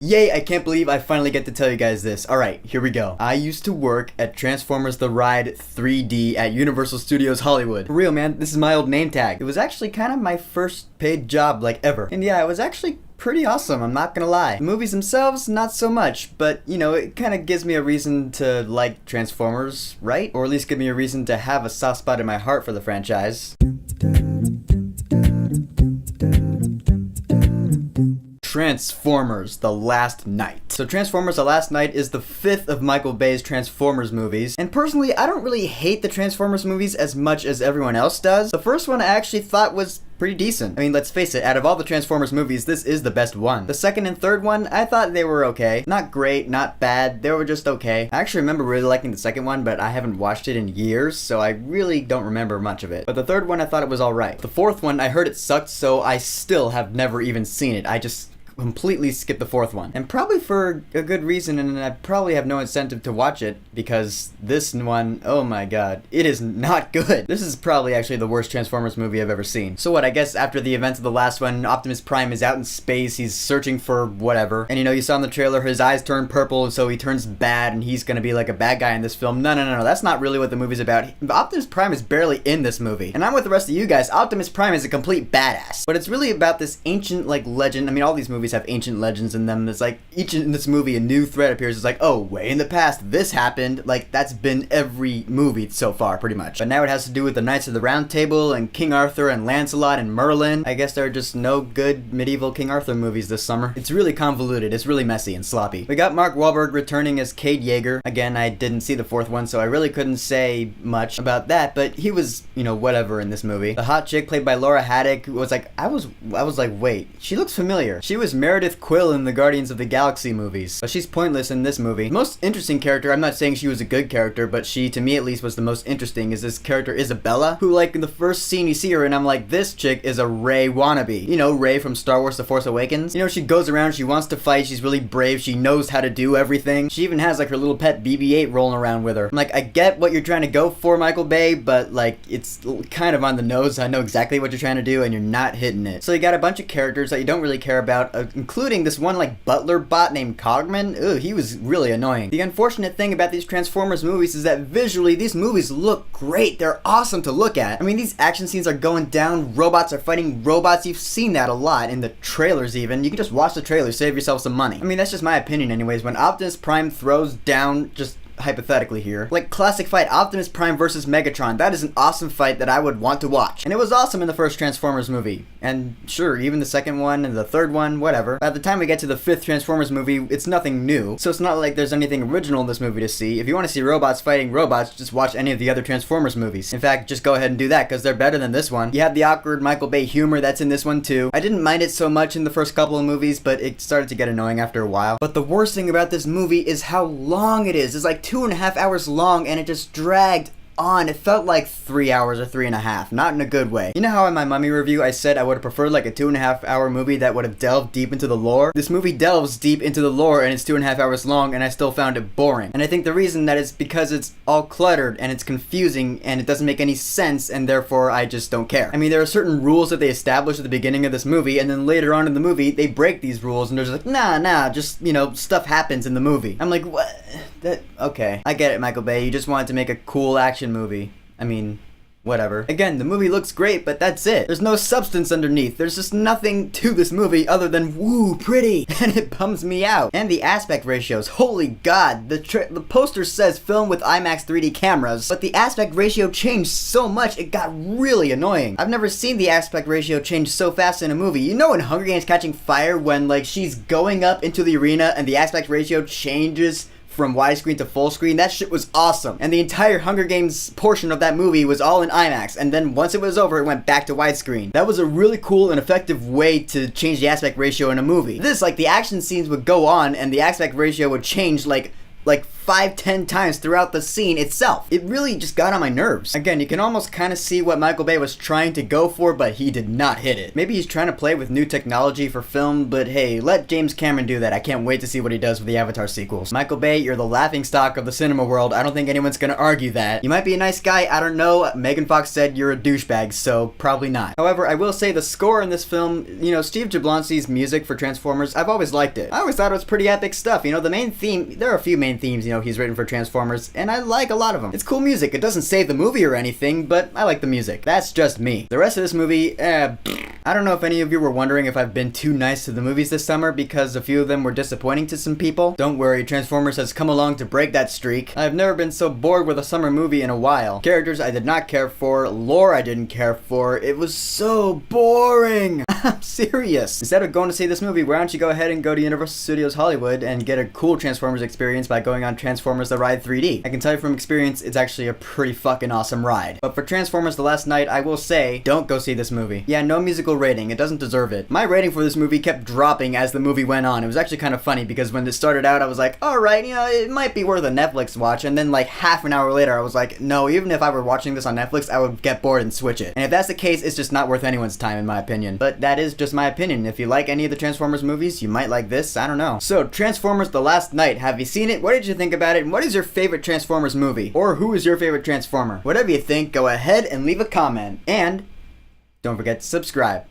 Yay, I can't believe I finally get to tell you guys this. Alright, here we go. I used to work at Transformers The Ride 3D at Universal Studios Hollywood. For real, man, this is my old name tag. It was actually kind of my first paid job, like, ever. And yeah, it was actually pretty awesome, I'm not gonna lie. The movies themselves, not so much, but, you know, it kind of gives me a reason to like Transformers, right? Or at least give me a reason to have a soft spot in my heart for the franchise. Transformers: The Last Knight. So Transformers: The Last Knight is the 5th of Michael Bay's Transformers movies, and personally I don't really hate the Transformers movies as much as everyone else does. The first one I actually thought was pretty decent. I mean, let's face it, out of all the Transformers movies, this is the best one. The second and third one, I thought they were okay. Not great, not bad, they were just okay. I actually remember really liking the second one, but I haven't watched it in years, so I really don't remember much of it. But the third one, I thought it was alright. The fourth one, I heard it sucked, so I still have never even seen it. I just completely skipped the fourth one. And probably for a good reason, and I probably have no incentive to watch it, because this one, oh my god, it is not good. This is probably actually the worst Transformers movie I've ever seen. So what, I guess after the events of the last one, Optimus Prime is out in space, he's searching for whatever, and you know, you saw in the trailer, his eyes turn purple, so he turns bad, and he's gonna be like a bad guy in this film. No, that's not really what the movie's about. Optimus Prime is barely in this movie. And I'm with the rest of you guys, Optimus Prime is a complete badass. But it's really about this ancient, like, legend. I mean, all these movies have ancient legends in them. It's like each in this movie a new threat appears. It's like, oh, way in the past this happened. Like, that's been every movie so far, pretty much. But now it has to do with the Knights of the Round Table and King Arthur and Lancelot and Merlin. I guess there are just no good medieval King Arthur movies this summer. It's really convoluted. It's really messy and sloppy. We got Mark Wahlberg returning as Cade Yeager. Again, I didn't see the fourth one, so I really couldn't say much about that, but he was, you know, whatever in this movie. The hot chick played by Laura Haddock was like, I was like, wait, she looks familiar. She was Meredith Quill in the Guardians of the Galaxy movies, but she's pointless in this movie. The most interesting character, I'm not saying she was a good character, but she, to me at least, was the most interesting, is this character Isabella, who, like, in the first scene you see her and I'm like, this chick is a Rey wannabe. You know, Rey from Star Wars The Force Awakens? You know, she goes around, she wants to fight, she's really brave, she knows how to do everything. She even has, like, her little pet BB-8 rolling around with her. I'm like, I get what you're trying to go for, Michael Bay, but, like, it's kind of on the nose. I know exactly what you're trying to do and you're not hitting it. So you got a bunch of characters that you don't really care about, including this one, like, butler bot named Cogman. Ugh, he was really annoying. The unfortunate thing about these Transformers movies is that visually, these movies look great. They're awesome to look at. I mean, these action scenes are going down, robots are fighting robots. You've seen that a lot in the trailers even. You can just watch the trailers, save yourself some money. I mean, that's just my opinion anyways. When Optimus Prime throws down, just hypothetically here, like, classic fight, Optimus Prime versus Megatron, that is an awesome fight that I would want to watch. And it was awesome in the first Transformers movie. And sure, even the second one and the third one, whatever. By the time we get to the 5th Transformers movie, it's nothing new. So it's not like there's anything original in this movie to see. If you want to see robots fighting robots, just watch any of the other Transformers movies. In fact, just go ahead and do that, because they're better than this one. You have the awkward Michael Bay humor that's in this one too. I didn't mind it so much in the first couple of movies, but it started to get annoying after a while. But the worst thing about this movie is how long it is. It's like 2.5 hours long, and it just dragged on. It felt like 3 hours or 3.5, not in a good way. You know how in my Mummy review I said I would have preferred like a 2.5 hour movie that would have delved deep into the lore? This movie delves deep into the lore and it's 2.5 hours long, and I still found it boring. And I think the reason that is because it's all cluttered and it's confusing and it doesn't make any sense, and therefore I just don't care. I mean, there are certain rules that they establish at the beginning of this movie, and then later on in the movie they break these rules and they're just like, nah, just, you know, stuff happens in the movie. I'm like, what? Okay. I get it, Michael Bay, you just wanted to make a cool action movie. I mean, whatever. Again, the movie looks great, but that's it. There's no substance underneath. There's just nothing to this movie other than, woo, pretty, and it bums me out. And the aspect ratios, holy god, the poster says film with IMAX 3D cameras, but the aspect ratio changed so much, it got really annoying. I've never seen the aspect ratio change so fast in a movie. You know in Hunger Games Catching Fire, when, like, she's going up into the arena and the aspect ratio changes from widescreen to full screen? That shit was awesome. And the entire Hunger Games portion of that movie was all in IMAX, and then once it was over, it went back to widescreen. That was a really cool and effective way to change the aspect ratio in a movie. This, like, the action scenes would go on and the aspect ratio would change like 5-10 times throughout the scene itself. It really just got on my nerves. Again, you can almost kind of see what Michael Bay was trying to go for, but he did not hit it. Maybe he's trying to play with new technology for film, but hey, let James Cameron do that. I can't wait to see what he does with the Avatar sequels. Michael Bay, you're the laughingstock of the cinema world. I don't think anyone's gonna argue that. You might be a nice guy, I don't know. Megan Fox said you're a douchebag, so probably not. However, I will say the score in this film, Steve Jablonski's music for Transformers, I've always liked it. I always thought it was pretty epic stuff. The main theme, there are a few main themes, he's written for Transformers, and I like a lot of them. It's cool music. It doesn't save the movie or anything, but I like the music. That's just me. The rest of this movie, I don't know if any of you were wondering if I've been too nice to the movies this summer because a few of them were disappointing to some people. Don't worry, Transformers has come along to break that streak. I've never been so bored with a summer movie in a while. Characters I did not care for, lore I didn't care for. It was so boring. I'm serious. Instead of going to see this movie, why don't you go ahead and go to Universal Studios Hollywood and get a cool Transformers experience by going on Transformers The Ride 3D. I can tell you from experience, it's actually a pretty fucking awesome ride. But for Transformers The Last Night, I will say, don't go see this movie. Yeah, no musical rating. It doesn't deserve it. My rating for this movie kept dropping as the movie went on. It was actually kind of funny because when it started out, I was like, alright, it might be worth a Netflix watch. And then like half an hour later, I was like, no, even if I were watching this on Netflix, I would get bored and switch it. And if that's the case, it's just not worth anyone's time in my opinion. But that is just my opinion. If you like any of the Transformers movies, you might like this. I don't know. So, Transformers The Last Night. Have you seen it? What did you think about it? And what is your favorite Transformers movie? Or who is your favorite Transformer? Whatever you think, go ahead and leave a comment. And don't forget to subscribe.